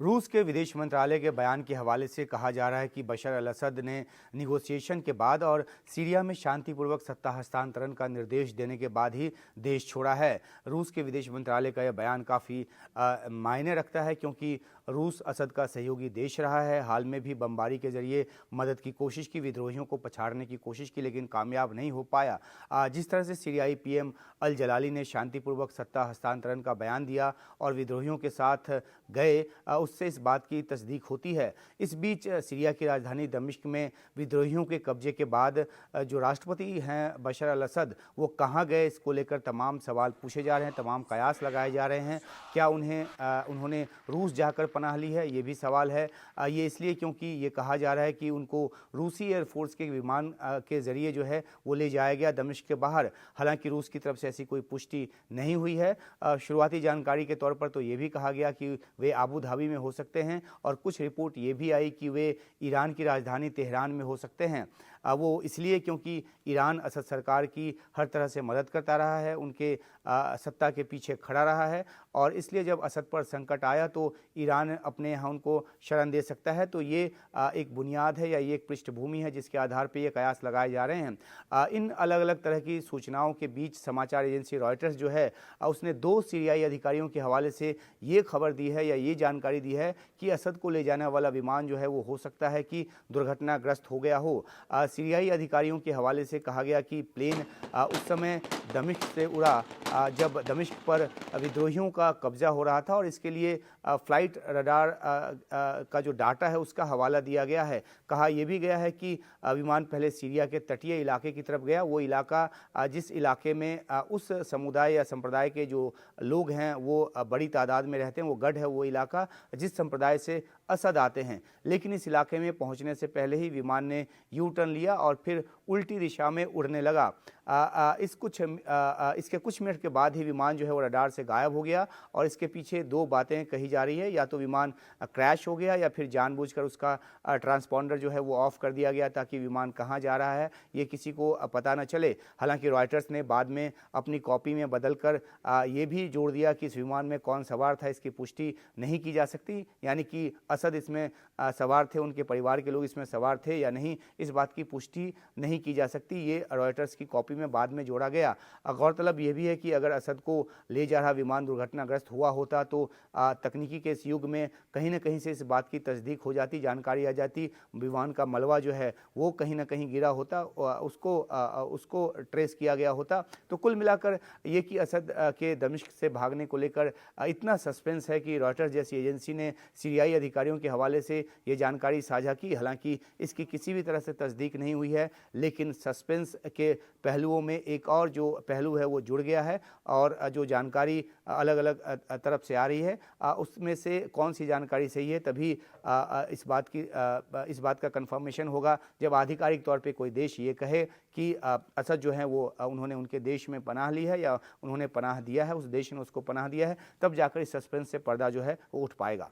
रूस के विदेश मंत्रालय के बयान के हवाले से कहा जा रहा है कि बशर अल असद ने निगोशिएशन के बाद और सीरिया में शांतिपूर्वक सत्ता हस्तांतरण का निर्देश देने के बाद ही देश छोड़ा है। रूस के विदेश मंत्रालय का यह बयान काफ़ी मायने रखता है क्योंकि रूस असद का सहयोगी देश रहा है। हाल में भी बमबारी के जरिए मदद की कोशिश की, विद्रोहियों को पछाड़ने की कोशिश की, लेकिन कामयाब नहीं हो पाया। जिस तरह से सीरियाई पीएम अल जलाली ने शांतिपूर्वक सत्ता हस्तांतरण का बयान दिया और विद्रोहियों के साथ गए, उससे इस बात की तस्दीक होती है। इस बीच सीरिया की राजधानी दमिश्क में विद्रोहियों के कब्जे के बाद जो राष्ट्रपति हैं बशर अल असद, वो कहाँ गए, इसको लेकर तमाम सवाल पूछे जा रहे हैं, तमाम कयास लगाए जा रहे हैं। क्या उन्होंने रूस जाकर पनाह ली है, ये भी सवाल है। ये इसलिए क्योंकि ये कहा जा रहा है कि उनको रूसी एयरफोर्स के विमान के ज़रिए जो है वो ले जाया गया दमिश्क के बाहर। हालांकि रूस की तरफ से ऐसी कोई पुष्टि नहीं हुई है। शुरुआती जानकारी के तौर पर तो ये भी कहा गया कि वे आबू धाबी में हो सकते हैं और कुछ रिपोर्ट ये भी आई कि वे ईरान की राजधानी तेहरान में हो सकते हैं। वो इसलिए क्योंकि ईरान असद सरकार की हर तरह से मदद करता रहा है, उनके सत्ता के पीछे खड़ा रहा है और इसलिए जब असद पर संकट आया तो ईरान अपने यहाँ उनको शरण दे सकता है। तो ये एक बुनियाद है या ये एक पृष्ठभूमि है जिसके आधार पर ये कयास लगाए जा रहे हैं। इन अलग अलग तरह की सूचनाओं के बीच समाचार एजेंसी रॉयटर्स जो है उसने 2 सीरियाई अधिकारियों के हवाले से ये खबर दी है या ये जानकारी दी है कि असद को ले जाने वाला विमान जो है वो हो सकता है कि दुर्घटनाग्रस्त हो गया हो। सीरियाई अधिकारियों के हवाले से कहा गया कि प्लेन उस समय दमिश्क से उड़ा जब दमिश्क पर विद्रोहियों का कब्जा हो रहा था और इसके लिए फ्लाइट रडार का जो डाटा है उसका हवाला दिया गया है। कहा यह भी गया है कि विमान पहले सीरिया के तटीय इलाके की तरफ गया, वो इलाका जिस इलाके में उस समुदाय या संप्रदाय के जो लोग हैं वो बड़ी तादाद में रहते हैं, वो गढ़ है वो इलाका जिस संप्रदाय से असद आते हैं। लेकिन इस इलाके में पहुंचने से पहले ही विमान ने यू टर्न लिया और फिर उल्टी दिशा में उड़ने लगा। इसके कुछ मिनट के बाद ही विमान जो है वो रडार से गायब हो गया और इसके पीछे 2 बातें कही जा रही है, या तो विमान क्रैश हो गया या फिर जानबूझकर उसका ट्रांसपॉन्डर जो है वो ऑफ कर दिया गया ताकि विमान कहाँ जा रहा है ये किसी को पता न चले। हालांकि रॉयटर्स ने बाद में अपनी कॉपी में बदलकर ये भी जोड़ दिया कि इस विमान में कौन सवार था इसकी पुष्टि नहीं की जा सकती, यानी कि असद इसमें सवार थे, उनके परिवार के लोग इसमें सवार थे या नहीं, इस बात की पुष्टि नहीं की जा सकती। ये रॉयटर्स की कॉपी में बाद में जोड़ा गया। गौरतलब यह भी है कि अगर असद को ले जा रहा विमान दुर्घटनाग्रस्त हुआ होता तो तकनीकी के इस युग में कहीं ना कहीं से इस बात की तस्दीक हो जाती, जानकारी आ जाती, विमान का मलबा जो है वो कहीं ना कहीं गिरा होता, उसको ट्रेस किया गया होता। तो कुल मिलाकर ये कि असद के दमिश्क से भागने को लेकर इतना सस्पेंस है कि रॉयटर्स जैसी एजेंसी ने सीरियाई अधिकारियों के हवाले से ये जानकारी साझा की। हालांकि इसकी किसी भी तरह से तस्दीक नहीं हुई है, लेकिन सस्पेंस के पहलुओं में एक और जो पहलू है वो जुड़ गया है और जो जानकारी अलग अलग तरफ से आ रही है उसमें से कौन सी जानकारी सही है तभी इस बात का कंफर्मेशन होगा जब आधिकारिक तौर पे कोई देश ये कहे कि असद जो है वो उन्होंने उनके देश में पनाह ली है या उन्होंने पनाह दिया है, उस देश ने उसको पनाह दिया है, तब जाकर इस सस्पेंस से पर्दा जो है वो उठ पाएगा।